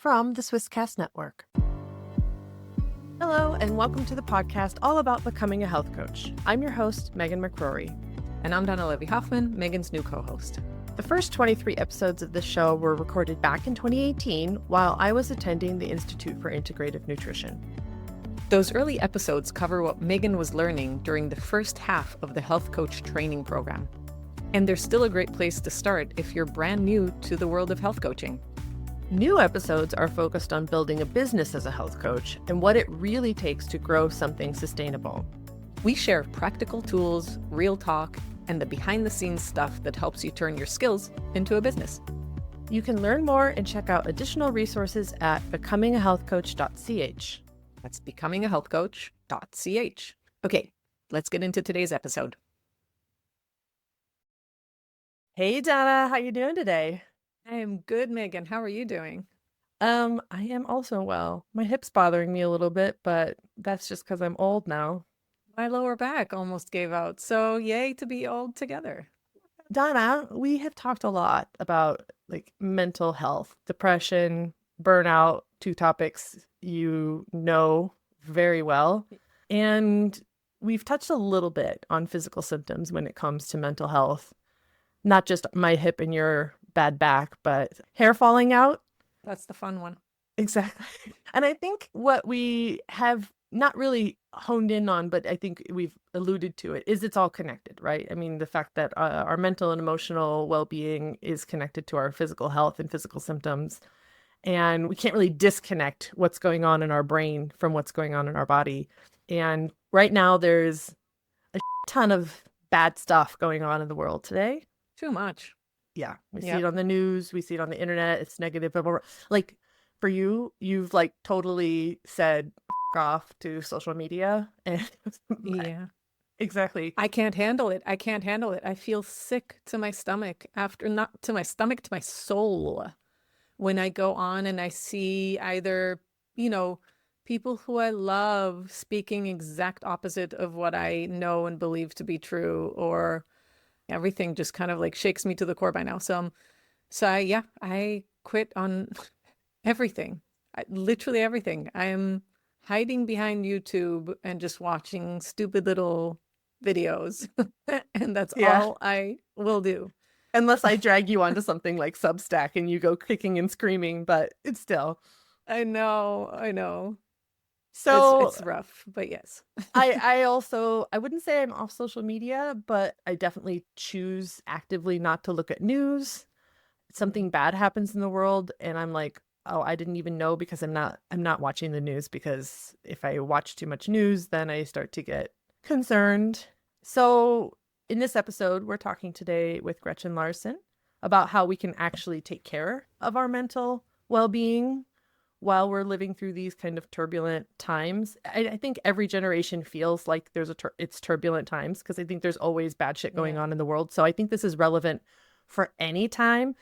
from the Swisscast Network. Hello, and welcome to the podcast all about becoming a health coach. I'm your host, Megan McCrory. And I'm Donna Levy-Hoffman, Megan's new co-host. The first 23 episodes of this show were recorded back in 2018 while I was attending the Institute for Integrative Nutrition. Those early episodes cover what Megan was learning during the first half of the health coach training program. And they're still a great place to start if you're brand new to the world of health coaching. New episodes are focused on building a business as a health coach and what it really takes to grow something sustainable. We share practical tools, real talk, and the behind-the-scenes stuff that helps you turn your skills into a business. You can learn more and check out additional resources at becomingahealthcoach.ch. That's becomingahealthcoach.ch. Okay, let's get into today's episode. Hey Donna, how you doing today? I am good, Megan. How are you doing? I am also well. My hip's bothering me a little bit, but that's just because I'm old now. My lower back almost gave out, so yay to be old together. Donna, we have talked a lot about mental health, depression, burnout, two topics you know very well. And we've touched a little bit on physical symptoms when it comes to mental health. Not just my hip and your bad back, but hair falling out. That's the fun one. Exactly. And I think what we have not really honed in on, but I think we've alluded to it, is it's all connected, right? I mean, the fact that our mental and emotional well-being is connected to our physical health and physical symptoms. And we can't really disconnect what's going on in our brain from what's going on in our body. And right now there's a ton of bad stuff going on in the world today. Too much. Yeah. We see it on the news. We see it on the internet. It's negative. Like for you, you've totally said off to social media. And yeah, exactly. I can't handle it. I feel sick to my stomach not to my stomach, to my soul. When I go on and I see either, people who I love speaking exact opposite of what I know and believe to be true, or everything just kind of shakes me to the core by now. So I quit on everything. Literally everything. I am hiding behind YouTube and just watching stupid little videos. And that's all I will do. Unless I drag you onto something like Substack and you go kicking and screaming, but it's still. I know. So it's rough, but yes. I wouldn't say I'm off social media, but I definitely choose actively not to look at news. Something bad happens in the world and I'm like, oh, I didn't even know, because I'm not watching the news, because if I watch too much news, then I start to get concerned. So in this episode, we're talking today with Gretchen Larsen about how we can actually take care of our mental well-being while we're living through these kind of turbulent times. I think every generation feels like it's turbulent times, because I think there's always bad shit going on in the world. So I think this is relevant for any time,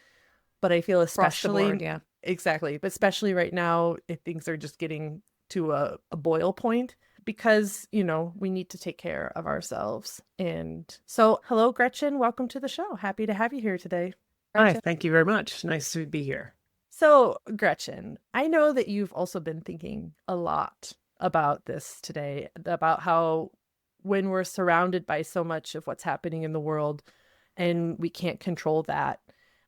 but I feel especially across the board, exactly, but especially right now, if things are just getting to a boil point, because we need to take care of ourselves. And so, hello, Gretchen. Welcome to the show. Happy to have you here today. Hi, thank you very much. Nice to be here. So, Gretchen, I know that you've also been thinking a lot about this today, about how when we're surrounded by so much of what's happening in the world and we can't control that,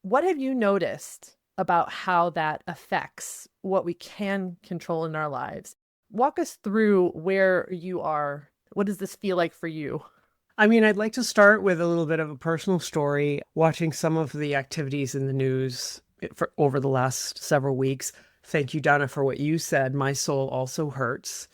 what have you noticed about how that affects what we can control in our lives? Walk us through where you are. What does this feel like for you? I mean, I'd like to start with a little bit of a personal story. Watching some of the activities in the news over the last several weeks. Thank you, Donna, for what you said. My soul also hurts.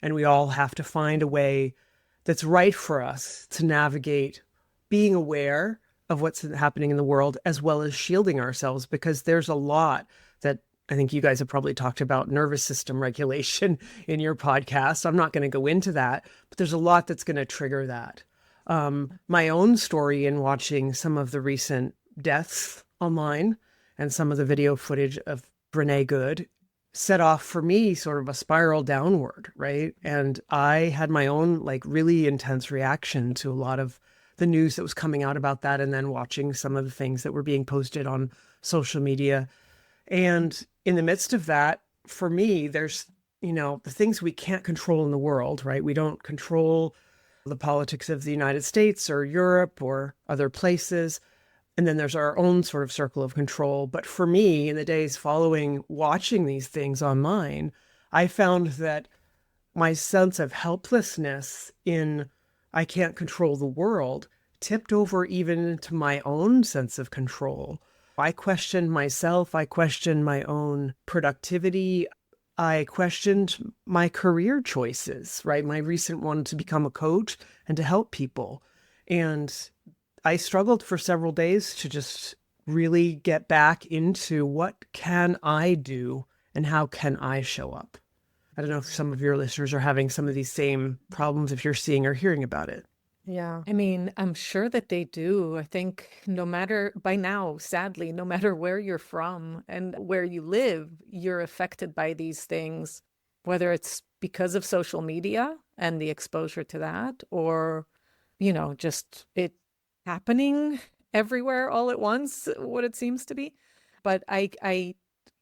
And we all have to find a way that's right for us to navigate being aware of what's happening in the world, as well as shielding ourselves, because there's a lot that I think you guys have probably talked about nervous system regulation in your podcast. I'm not going to go into that, but there's a lot that's going to trigger that. My own story in watching some of the recent deaths online and some of the video footage of Brene Good set off for me sort of a spiral downward, right? And I had my own really intense reaction to a lot of the news that was coming out about that, and then watching some of the things that were being posted on social media. And in the midst of that, for me, there's, the things we can't control in the world, right? We don't control the politics of the United States or Europe or other places. And then there's our own sort of circle of control. But for me, in the days following watching these things online, I found that my sense of helplessness in I can't control the world tipped over even into my own sense of control. I questioned myself. I questioned my own productivity. I questioned my career choices, right? My recent one to become a coach and to help people. And I struggled for several days to just really get back into what can I do and how can I show up? I don't know if some of your listeners are having some of these same problems, if you're seeing or hearing about it. Yeah. I mean, I'm sure that they do. I think no matter, by now, sadly, no matter where you're from and where you live, you're affected by these things, whether it's because of social media and the exposure to that, or, just it happening everywhere all at once, what it seems to be. But I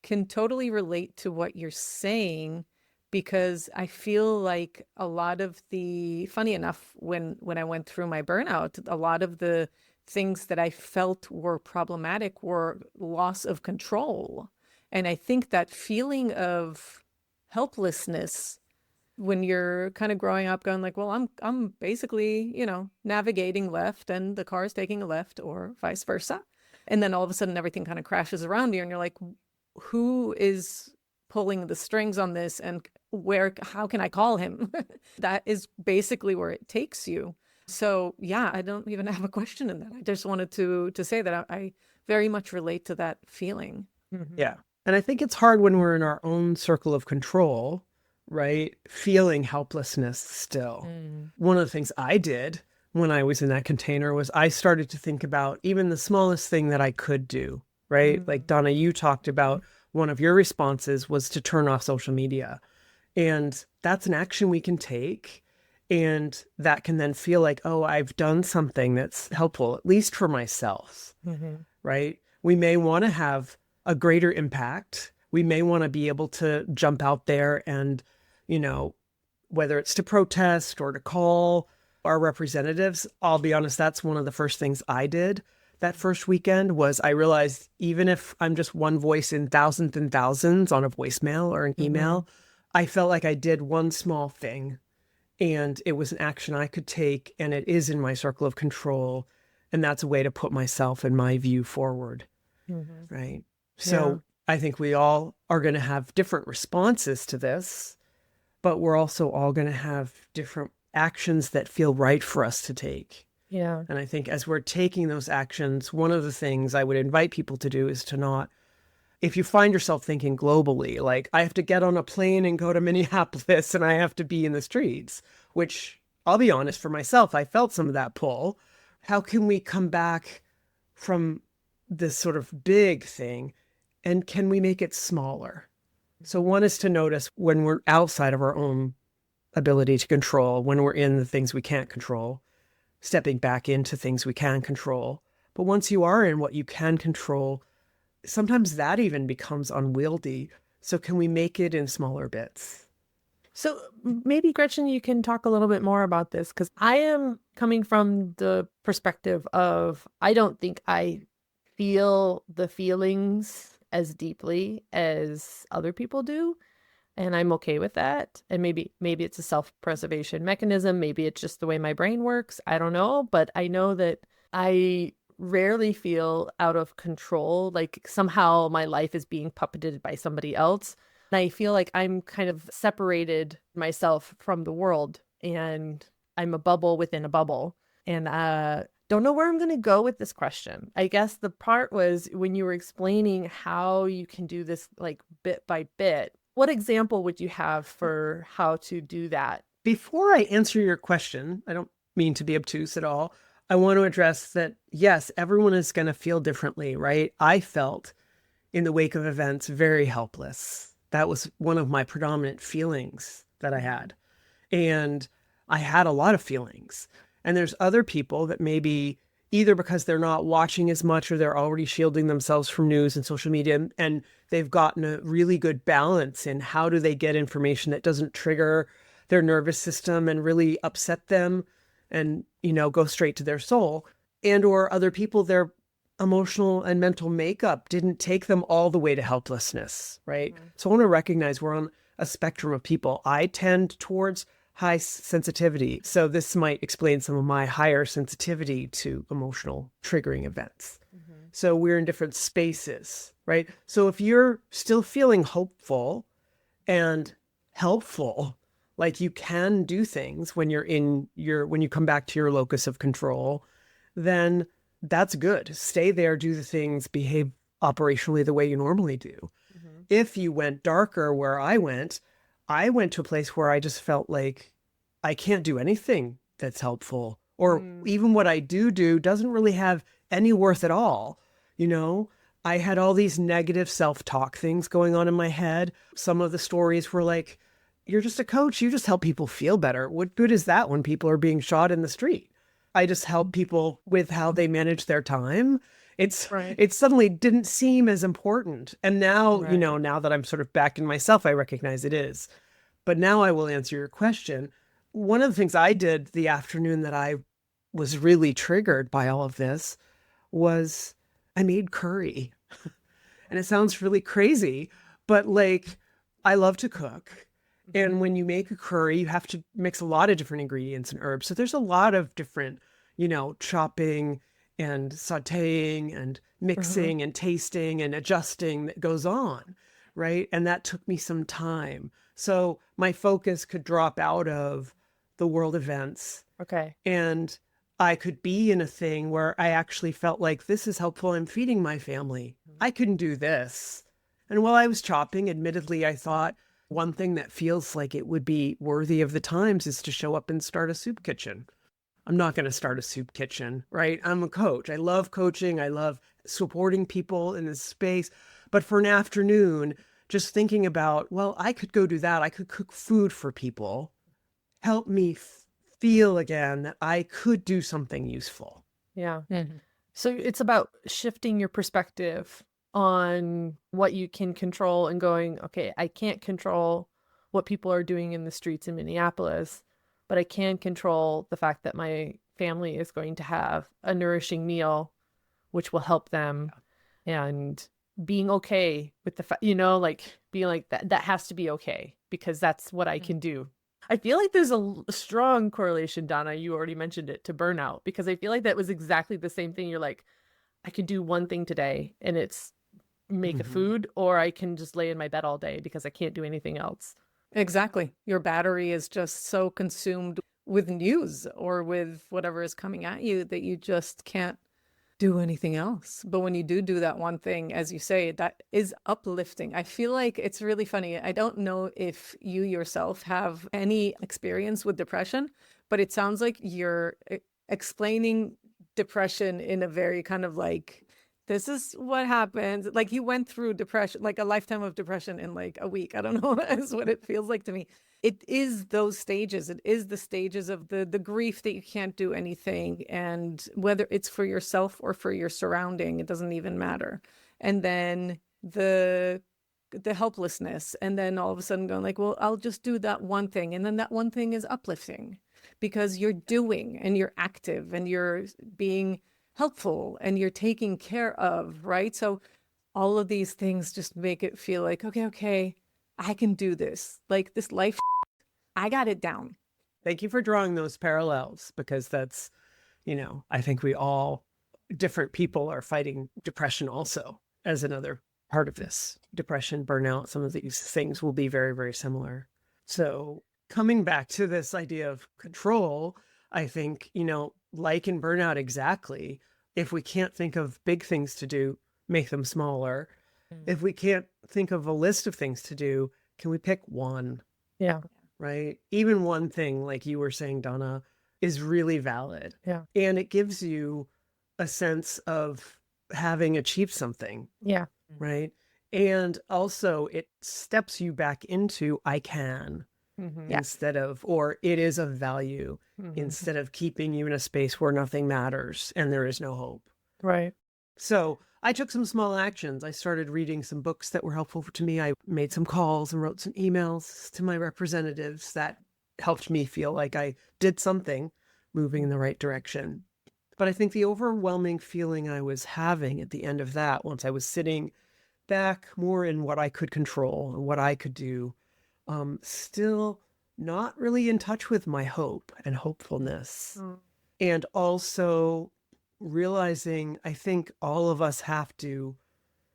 can totally relate to what you're saying, because I feel like a lot of funny enough, when I went through my burnout, a lot of the things that I felt were problematic were loss of control. And I think that feeling of helplessness when you're kind of growing up going like, well, I'm basically, navigating left and the car's taking a left or vice versa. And then all of a sudden everything kind of crashes around you and you're like, who is pulling the strings on this, and how can I call him? That is basically where it takes you. So yeah, I don't even have a question in that. I just wanted to say that I very much relate to that feeling. Mm-hmm. Yeah. And I think it's hard when we're in our own circle of control, right? Feeling helplessness still. One of the things I did when I was in that container was I started to think about even the smallest thing that I could do, right? Like Donna, you talked about one of your responses was to turn off social media. And that's an action we can take. And that can then feel like, oh, I've done something that's helpful, at least for myself, right? We may want to have a greater impact. We may want to be able to jump out there and, whether it's to protest or to call our representatives. I'll be honest, that's one of the first things I did that first weekend was I realized even if I'm just one voice in thousands and thousands on a voicemail or an email, I felt like I did one small thing and it was an action I could take and it is in my circle of control. And that's a way to put myself and my view forward. Right. So I think we all are going to have different responses to this, but we're also all going to have different actions that feel right for us to take. Yeah. And I think as we're taking those actions, one of the things I would invite people to do is to not, if you find yourself thinking globally, like I have to get on a plane and go to Minneapolis and I have to be in the streets, which I'll be honest for myself, I felt some of that pull. How can we come back from this sort of big thing and can we make it smaller? So one is to notice when we're outside of our own ability to control, when we're in the things we can't control, stepping back into things we can control. But once you are in what you can control, sometimes that even becomes unwieldy. So can we make it in smaller bits? So maybe, Gretchen, you can talk a little bit more about this, because I am coming from the perspective of I don't think I feel the feelings as deeply as other people do. And I'm okay with that. And maybe it's a self-preservation mechanism. Maybe it's just the way my brain works. I don't know. But I know that I rarely feel out of control, like somehow my life is being puppeted by somebody else. And I feel like I'm kind of separated myself from the world and I'm a bubble within a bubble. And don't know where I'm going to go with this question. I guess the part was when you were explaining how you can do this like bit by bit. What example would you have for how to do that? Before I answer your question, I don't mean to be obtuse at all. I want to address that, yes, everyone is going to feel differently, right? I felt in the wake of events very helpless. That was one of my predominant feelings that I had. And I had a lot of feelings. And there's other people that maybe either because they're not watching as much or they're already shielding themselves from news and social media, and they've gotten a really good balance in how do they get information that doesn't trigger their nervous system and really upset them and, go straight to their soul. And or other people, their emotional and mental makeup didn't take them all the way to helplessness, right? So I want to recognize we're on a spectrum of people. I tend towards high sensitivity. So this might explain some of my higher sensitivity to emotional triggering events. So we're in different spaces, right? So if you're still feeling hopeful and helpful, like you can do things when when you come back to your locus of control, then that's good. Stay there, do the things, behave operationally the way you normally do. If you went darker where I went to a place where I just felt like I can't do anything that's helpful, or even what I do doesn't really have any worth at all. I had all these negative self-talk things going on in my head. Some of the stories were like, you're just a coach. You just help people feel better. What good is that when people are being shot in the street? I just help people with how they manage their time. It suddenly didn't seem as important. And now, now that I'm sort of back in myself, I recognize it is. But now I will answer your question. One of the things I did the afternoon that I was really triggered by all of this was I made curry. And it sounds really crazy, but like I love to cook. And when you make a curry, you have to mix a lot of different ingredients and herbs. So there's a lot of different, chopping and sauteing and mixing and tasting and adjusting that goes on, right? And that took me some time. So my focus could drop out of the world events. Okay. And I could be in a thing where I actually felt like this is helpful. I'm feeding my family. I can do this. And while I was chopping, admittedly, I thought one thing that feels like it would be worthy of the times is to show up and start a soup kitchen. I'm not going to start a soup kitchen, right? I'm a coach. I love coaching. I love supporting people in this space. But for an afternoon, just thinking about, well, I could go do that. I could cook food for people. Help me feel again that I could do something useful. Yeah. So it's about shifting your perspective on what you can control and going, okay, I can't control what people are doing in the streets in Minneapolis, but I can control the fact that my family is going to have a nourishing meal, which will help them. And being okay with the fact, like being like that has to be okay because that's what I can do. I feel like there's a strong correlation, Donna, you already mentioned it, to burnout, because I feel like that was exactly the same thing. You're like, I could do one thing today and it's make a food, or I can just lay in my bed all day because I can't do anything else. Exactly. Your battery is just so consumed with news or with whatever is coming at you that you just can't do anything else. But when you do that one thing, as you say, that is uplifting. I feel like it's really funny. I don't know if you yourself have any experience with depression, but it sounds like you're explaining depression in a very kind of like, this is what happens. Like you went through depression, like a lifetime of depression in like a week. I don't know. That's what it feels like to me. It is those stages. It is the stages of the grief that you can't do anything. And whether it's for yourself or for your surrounding, it doesn't even matter. And then the helplessness. And then all of a sudden going like, well, I'll just do that one thing. And then that one thing is uplifting because you're doing and you're active and you're being helpful and you're taking care of, right? So all of these things just make it feel like, okay, I can do this. Like this life, I got it down. Thank you for drawing those parallels because that's, I think we all, different people are fighting depression also as another part of this. Depression, burnout, some of these things will be very, very similar. So coming back to this idea of control, I think, like in burnout, exactly. If we can't think of big things to do, make them smaller. If we can't think of a list of things to do, can we pick one? Yeah. Right? Even one thing, like you were saying, Donna, is really valid. Yeah. And it gives you a sense of having achieved something. Yeah. Right? And also it steps you back into, I can. Yeah. instead of, or it is of value instead of keeping you in a space where nothing matters and there is no hope. Right. So I took some small actions. I started reading some books that were helpful to me. I made some calls and wrote some emails to my representatives that helped me feel like I did something moving in the right direction. But I think the overwhelming feeling I was having at the end of that, once I was sitting back more in what I could control and what I could do, still not really in touch with my hope and hopefulness. And also realizing, I think all of us have to,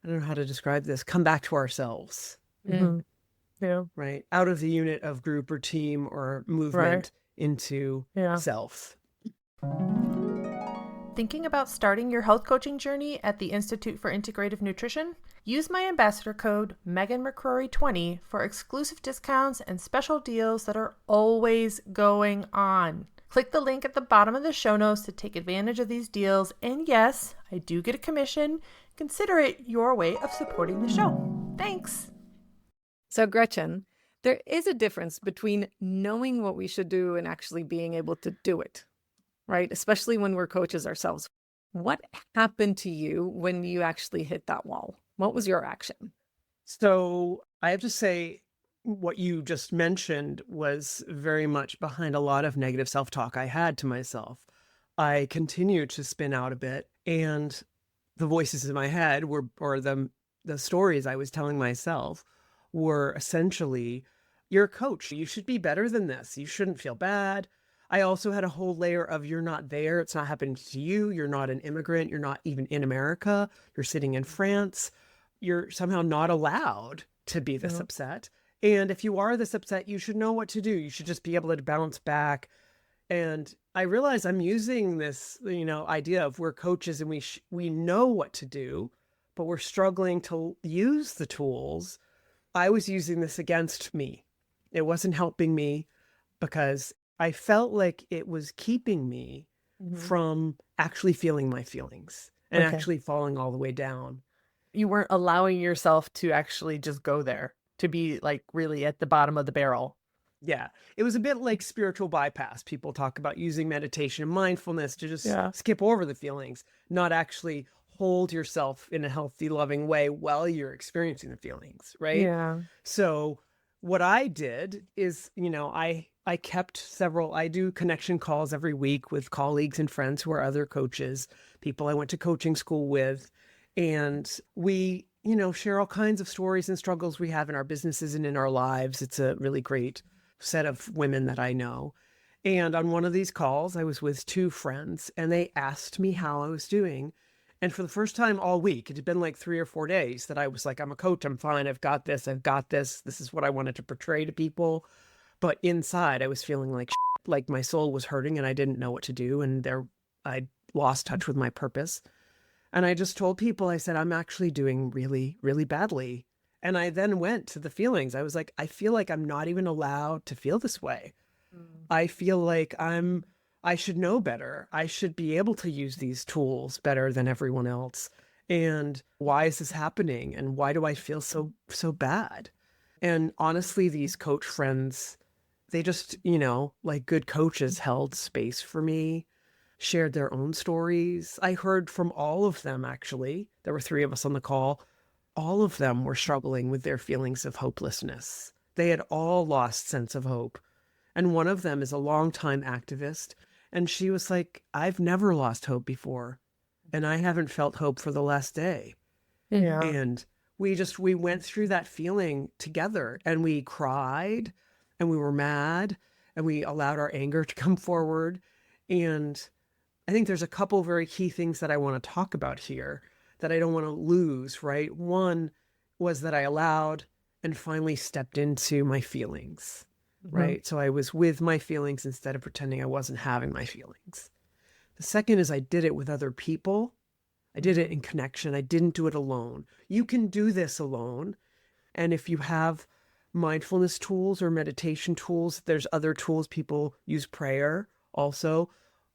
I don't know how to describe this, come back to ourselves, Yeah. right? Out of the unit of group or team or movement into self. Thinking about starting your health coaching journey at the Institute for Integrative Nutrition? Use my ambassador code MeganMcCrory20 for exclusive discounts and special deals that are always going on. Click the link at the bottom of the show notes to take advantage of these deals. And yes, I do get a commission. Consider it your way of supporting the show. Thanks. So, Gretchen, there is a difference between knowing what we should do and actually being able to do it, right? Especially when we're coaches ourselves. What happened to you when you actually hit that wall? What was your action? So I have to say, what you just mentioned was very much behind a lot of negative self-talk I had to myself. I continued to spin out a bit, and the voices in my head were, or the stories I was telling myself were essentially, you're a coach. You should be better than this. You shouldn't feel bad. I also had a whole layer of, you're not there. It's not happening to you. You're not an immigrant. You're not even in America. You're sitting in France. You're somehow not allowed to be this upset. And if you are this upset, you should know what to do. You should just be able to bounce back. And I realize I'm using this, idea of we're coaches and we know what to do, but we're struggling to use the tools. I was using this against me. It wasn't helping me because I felt like it was keeping me from actually feeling my feelings and actually falling all the way down. You weren't allowing yourself to actually just go there, to be like really at the bottom of the barrel. Yeah. It was a bit like spiritual bypass. People talk about using meditation and mindfulness to just skip over the feelings, not actually hold yourself in a healthy, loving way while you're experiencing the feelings, right? Yeah. So what I did is, I kept I do connection calls every week with colleagues and friends who are other coaches, people I went to coaching school with. And we, share all kinds of stories and struggles we have in our businesses and in our lives. It's a really great set of women that I know. And on one of these calls, I was with two friends and they asked me how I was doing. And for the first time all week, it had been like 3 or 4 days that I was like, I'm a coach, I'm fine, I've got this. This is what I wanted to portray to people. But inside, I was feeling like shit, like my soul was hurting and I didn't know what to do. And I lost touch with my purpose. And I just told people, I said, I'm actually doing really, really badly. And I then went to the feelings. I was like, I feel like I'm not even allowed to feel this way. I feel like I should know better. I should be able to use these tools better than everyone else. And why is this happening? And why do I feel so bad? And honestly, these coach friends, they just, like good coaches, held space for me, shared their own stories. I heard from all of them, actually. There were 3 of us on the call. All of them were struggling with their feelings of hopelessness. They had all lost sense of hope. And one of them is a longtime activist. And she was like, I've never lost hope before. And I haven't felt hope for the last day. Yeah. And we went through that feeling together and we cried and we were mad and we allowed our anger to come forward. And I think there's a couple very key things that I want to talk about here that I don't want to lose, right? One was that I allowed and finally stepped into my feelings, right? So I was with my feelings instead of pretending I wasn't having my feelings. The second is I did it with other people. I did it in connection. I didn't do it alone. You can do this alone. And if you have mindfulness tools or meditation tools, there's other tools. People use prayer also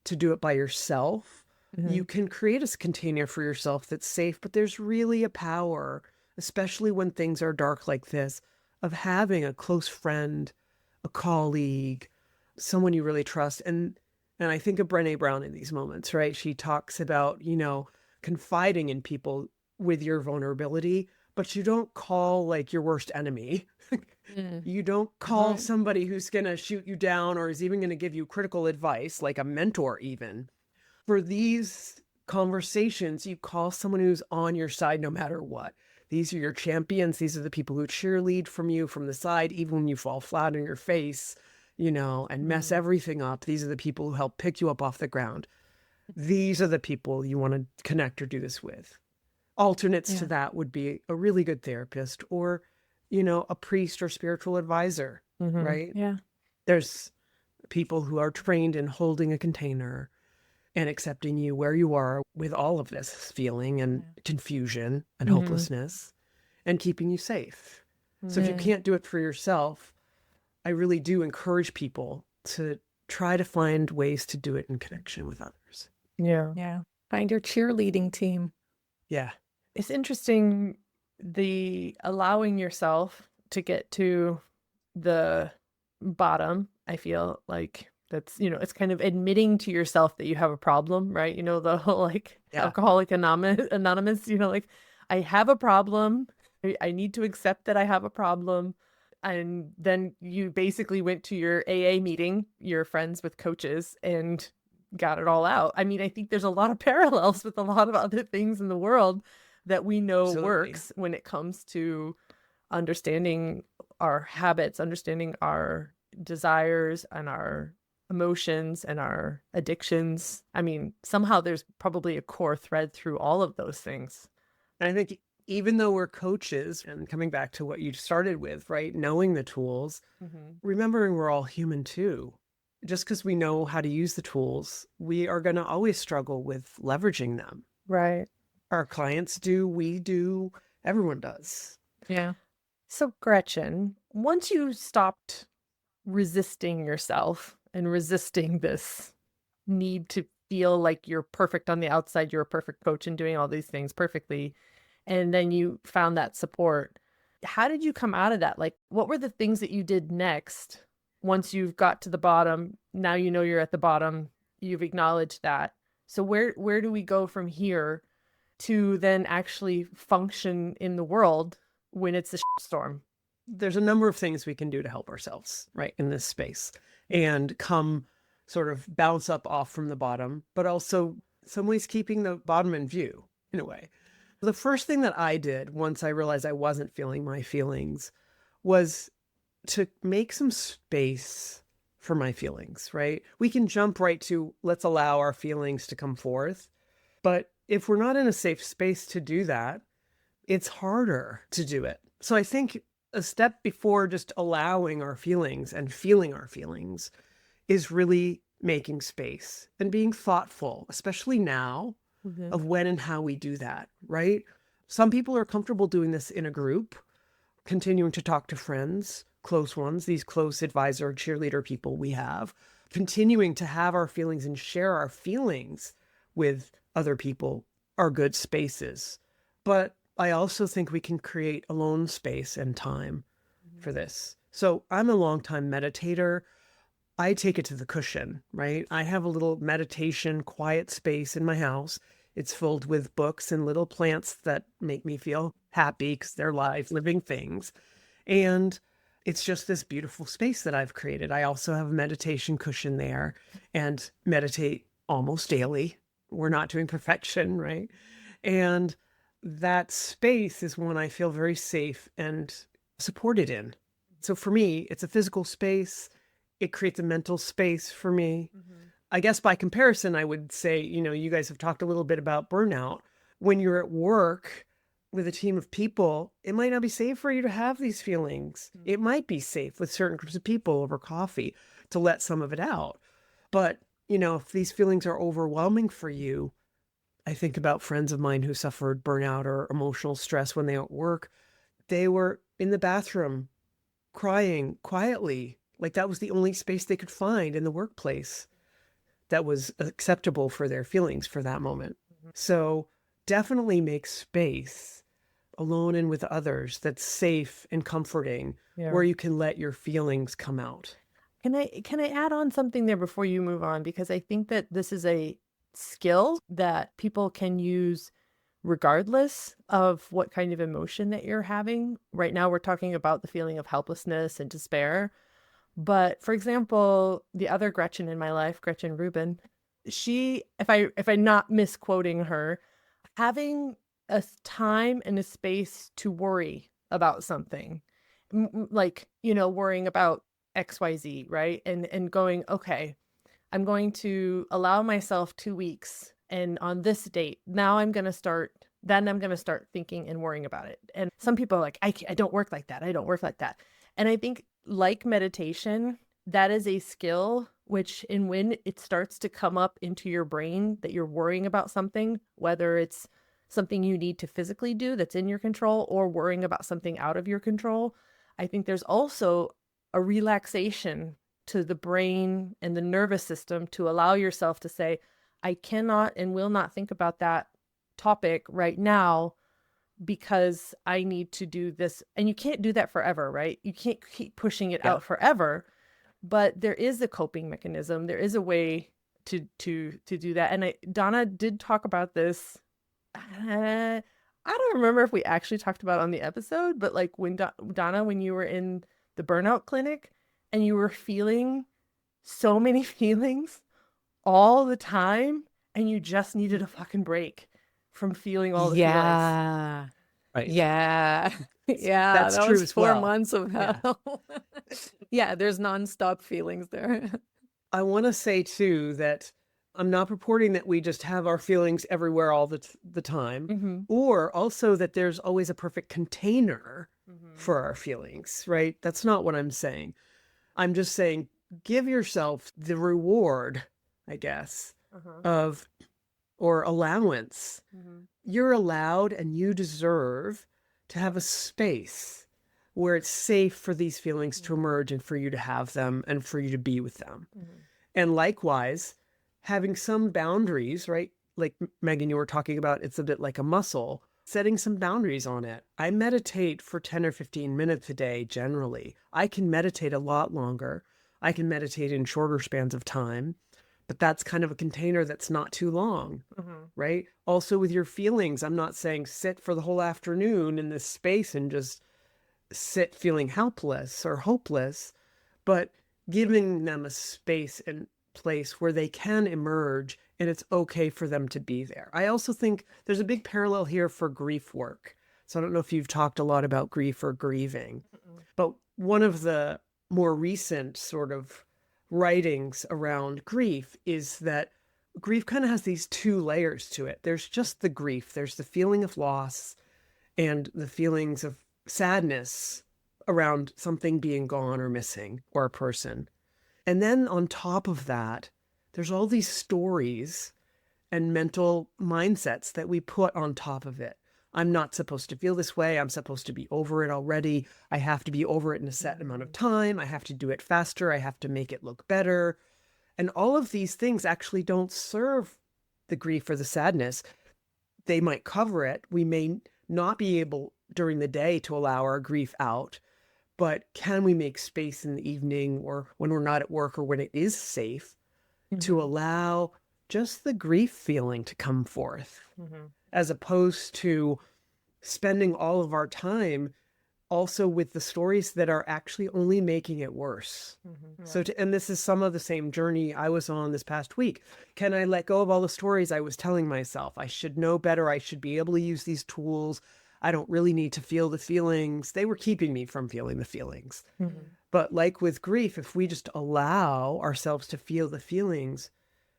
to do it by yourself. You can create a container for yourself that's safe, but there's really a power, especially when things are dark like this, of having a close friend, a colleague, someone you really trust. And I think of Brené Brown in these moments, right? She talks about, confiding in people with your vulnerability, but you don't call like your worst enemy. Mm. You don't call Right. somebody who's going to shoot you down or is even going to give you critical advice, like a mentor even. For these conversations, you call someone who's on your side no matter what. These are your champions. These are the people who cheerlead from you from the side, even when you fall flat on your face, and mess everything up. These are the people who help pick you up off the ground. These are the people you want to connect or do this with. Alternates to Yeah. that would be a really good therapist or, a priest or spiritual advisor, right? Yeah. There's people who are trained in holding a container and accepting you where you are with all of this feeling and confusion and hopelessness and keeping you safe. So if you can't do it for yourself, I really do encourage people to try to find ways to do it in connection with others. Yeah. Yeah. Find your cheerleading team. Yeah. It's interesting, the allowing yourself to get to the bottom. I feel like that's, it's kind of admitting to yourself that you have a problem, right? The whole like Yeah. Alcoholic Anonymous, like I have a problem. I need to accept that I have a problem. And then you basically went to your AA meeting, your friends with coaches, and got it all out. I mean, I think there's a lot of parallels with a lot of other things in the world that we know Absolutely. works when it comes to understanding our habits, understanding our desires and our emotions and our addictions. I mean, somehow there's probably a core thread through all of those things. And I think even though we're coaches, and coming back to what you started with, right? Knowing the tools, remembering we're all human too. Just because we know how to use the tools, we are going to always struggle with leveraging them. Right. Our clients do, we do, everyone does. Yeah. So, Gretchen, once you stopped resisting yourself and resisting this need to feel like you're perfect on the outside, you're a perfect coach and doing all these things perfectly, and then you found that support, how did you come out of that? Like, what were the things that you did next once you've got to the bottom? Now you know you're at the bottom, you've acknowledged that. So where do we go from here to then actually function in the world when it's a storm? There's a number of things we can do to help ourselves, right, in this space and come sort of bounce up off from the bottom, but also some ways keeping the bottom in view in a way. The first thing that I did once I realized I wasn't feeling my feelings was to make some space for my feelings, right? We can jump right to let's allow our feelings to come forth. But if we're not in a safe space to do that, it's harder to do it. So I think a step before just allowing our feelings and feeling our feelings is really making space and being thoughtful, especially now, of when and how we do that, right? Some people are comfortable doing this in a group, continuing to talk to friends, close ones, these close advisor, cheerleader people we have, continuing to have our feelings and share our feelings with other people are good spaces. But I also think we can create alone space and time for this. So I'm a longtime meditator. I take it to the cushion, right? I have a little meditation, quiet space in my house. It's filled with books and little plants that make me feel happy because they're live, living things. And it's just this beautiful space that I've created. I also have a meditation cushion there and meditate almost daily. We're not doing perfection, right? And that space is one I feel very safe and supported in. So for me, it's a physical space. It creates a mental space for me. I guess by comparison, I would say, you guys have talked a little bit about burnout. When you're at work with a team of people, it might not be safe for you to have these feelings. It might be safe with certain groups of people over coffee to let some of it out. But, if these feelings are overwhelming for you, I think about friends of mine who suffered burnout or emotional stress when they were at work. They were in the bathroom crying quietly, like that was the only space they could find in the workplace that was acceptable for their feelings for that moment. So definitely make space, alone and with others, that's safe and comforting, where you can let your feelings come out. Can I add on something there before you move on? Because I think that this is a skill that people can use regardless of what kind of emotion that you're having. Right now, we're talking about the feeling of helplessness and despair. But for example, the other Gretchen in my life, Gretchen Rubin, she, if I'm not misquoting her, having a time and a space to worry about something, like, worrying about XYZ, right? And going, okay, I'm going to allow myself 2 weeks. And on this date, then I'm going to start thinking and worrying about it. And some people are like, I don't work like that. I don't work like that. And I think, like meditation, that is a skill which, and when it starts to come up into your brain that you're worrying about something, whether it's something you need to physically do that's in your control or worrying about something out of your control, I think there's also a relaxation to the brain and the nervous system to allow yourself to say, I cannot and will not think about that topic right now because I need to do this. And you can't do that forever, right? You can't keep pushing it out forever, but there is a coping mechanism. There is a way to do that. And Donna did talk about this. I don't remember if we actually talked about it on the episode, but like when Donna, when you were in the burnout clinic and you were feeling so many feelings all the time and you just needed a fucking break from feeling all the feelings. Yeah. Right. Yeah. Yeah. That's That true was as 4 well. months of Yeah. hell. Yeah, there's nonstop feelings there. I want to say too that I'm not purporting that we just have our feelings everywhere all the time, or also that there's always a perfect container for our feelings, right? That's not what I'm saying. I'm just saying, give yourself the reward, I guess, of, or allowance. You're allowed and you deserve to have a space where it's safe for these feelings to emerge and for you to have them and for you to be with them. And likewise, having some boundaries, right? Like Megan, you were talking about, it's a bit like a muscle, setting some boundaries on it. I meditate for 10 or 15 minutes a day, generally. I can meditate a lot longer. I can meditate in shorter spans of time, but that's kind of a container that's not too long, right? Also with your feelings, I'm not saying sit for the whole afternoon in this space and just sit feeling helpless or hopeless, but giving them a space and place where they can emerge and it's okay for them to be there. I also think there's a big parallel here for grief work. So I don't know if you've talked a lot about grief or grieving, but one of the more recent sort of writings around grief is that grief kind of has these two layers to it. There's just the grief. There's the feeling of loss and the feelings of sadness around something being gone or missing or a person. And then on top of that, there's all these stories and mental mindsets that we put on top of it. I'm not supposed to feel this way. I'm supposed to be over it already. I have to be over it in a set amount of time. I have to do it faster. I have to make it look better. And all of these things actually don't serve the grief or the sadness. They might cover it. We may not be able during the day to allow our grief out, but can we make space in the evening or when we're not at work or when it is safe to allow just the grief feeling to come forth, as opposed to spending all of our time also with the stories that are actually only making it worse. So, and this is some of the same journey I was on this past week. Can I let go of all the stories I was telling myself? I should know better. I should be able to use these tools. I don't really need to feel the feelings. They were keeping me from feeling the feelings. But like with grief, if we just allow ourselves to feel the feelings,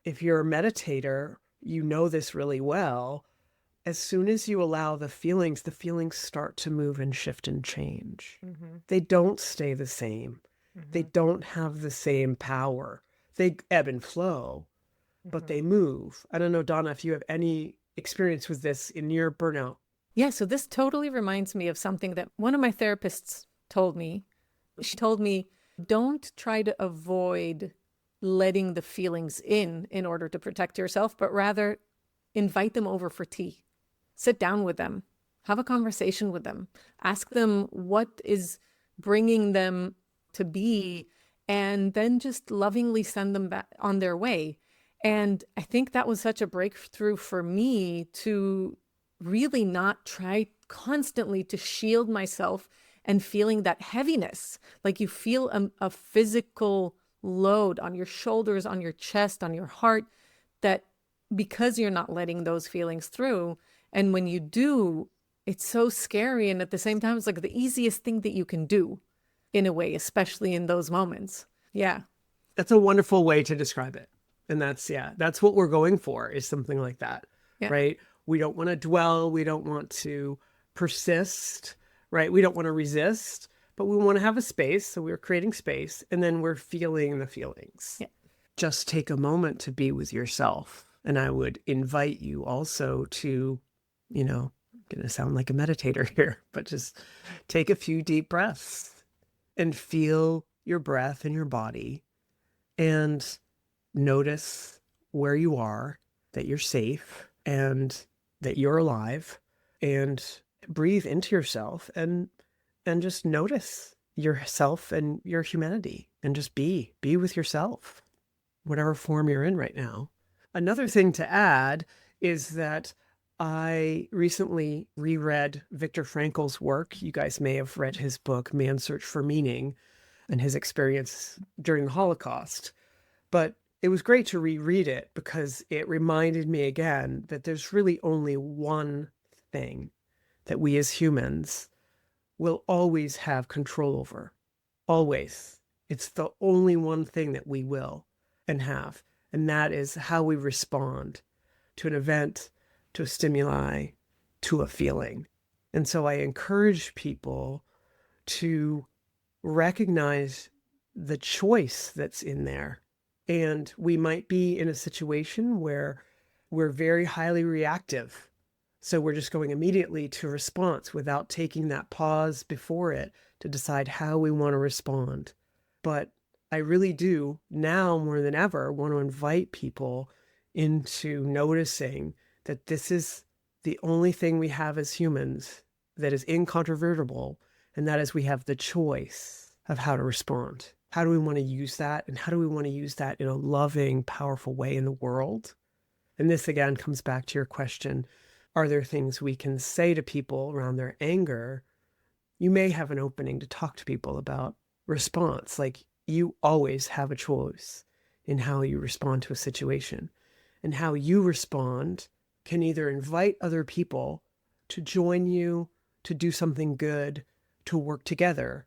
if you're a meditator, you know this really well. As soon as you allow the feelings start to move and shift and change. They don't stay the same. They don't have the same power. They ebb and flow, but they move. I don't know, Donna, if you have any experience with this in your burnout. Yeah, so this totally reminds me of something that one of my therapists told me. She told me, don't try to avoid letting the feelings in order to protect yourself, but rather invite them over for tea. Sit down with them Have a conversation with them. Ask them what is bringing them to be, and then just lovingly send them back on their way. And I think that was such a breakthrough for me to really not try constantly to shield myself and feeling that heaviness. Like you feel a physical load on your shoulders, on your chest, on your heart, that because you're not letting those feelings through. And when you do, it's so scary. And at the same time, it's like the easiest thing that you can do in a way, especially in those moments. Yeah. That's a wonderful way to describe it. And that's what we're going for, is something like that, Yeah. right? We don't want to dwell. We don't want to persist, right? We don't want to resist, but we want to have a space. So we're creating space, and then we're feeling the feelings. Yeah. Just take a moment to be with yourself. And I would invite you also to, I'm going to sound like a meditator here, but just take a few deep breaths and feel your breath in your body, and notice where you are, that you're safe and that you're alive, and breathe into yourself and just notice yourself and your humanity, and just be with yourself, whatever form you're in right now. Another thing to add is that I recently reread Viktor Frankl's work. You guys may have read his book, Man's Search for Meaning, and his experience during the Holocaust. But it was great to reread it because it reminded me again that there's really only one thing that we as humans will always have control over. Always. It's the only one thing that we will and have. And that is how we respond to an event, to a stimuli, to a feeling. And so I encourage people to recognize the choice that's in there. And we might be in a situation where we're very highly reactive. So we're just going immediately to response without taking that pause before it to decide how we want to respond. But I really do now more than ever want to invite people into noticing that this is the only thing we have as humans that is incontrovertible, and that is we have the choice of how to respond. How do we want to use that? And how do we want to use that in a loving, powerful way in the world? And this again comes back to your question. Are there things we can say to people around their anger? You may have an opening to talk to people about response. Like, you always have a choice in how you respond to a situation. And how you respond can either invite other people to join you, to do something good, to work together,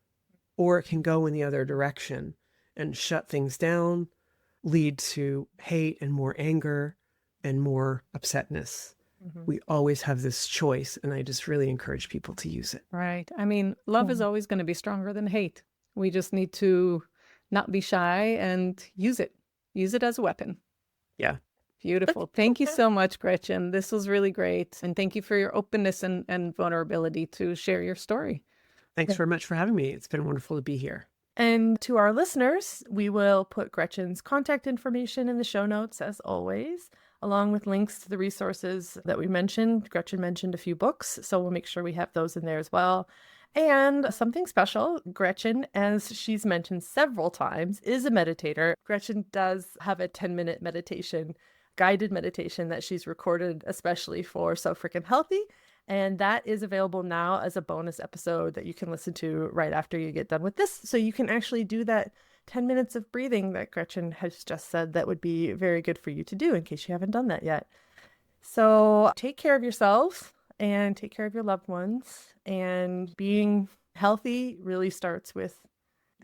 or it can go in the other direction and shut things down, lead to hate and more anger and more upsetness. Mm-hmm. We always have this choice, and I just really encourage people to use it. Right. I mean, love is always going to be stronger than hate. We just need to not be shy and use it. Use it as a weapon. Yeah. Beautiful. Thank you so much, Gretchen. This was really great. And thank you for your openness and vulnerability to share your story. Thanks very much for having me. It's been wonderful to be here. And to our listeners, we will put Gretchen's contact information in the show notes, as always, along with links to the resources that we mentioned. Gretchen mentioned a few books, so we'll make sure we have those in there as well. And something special, Gretchen, as she's mentioned several times, is a meditator. Gretchen does have a 10-minute meditation, guided meditation that she's recorded especially for So Frickin' Healthy. And that is available now as a bonus episode that you can listen to right after you get done with this. So you can actually do that 10 minutes of breathing that Gretchen has just said that would be very good for you to do in case you haven't done that yet. So take care of yourself and take care of your loved ones. And being healthy really starts with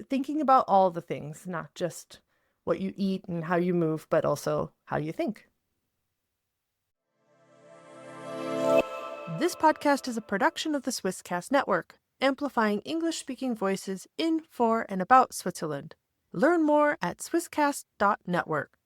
thinking about all the things, not just what you eat and how you move, but also how you think. This podcast is a production of the Swisscast Network, amplifying English-speaking voices in, for, and about Switzerland. Learn more at swisscast.network.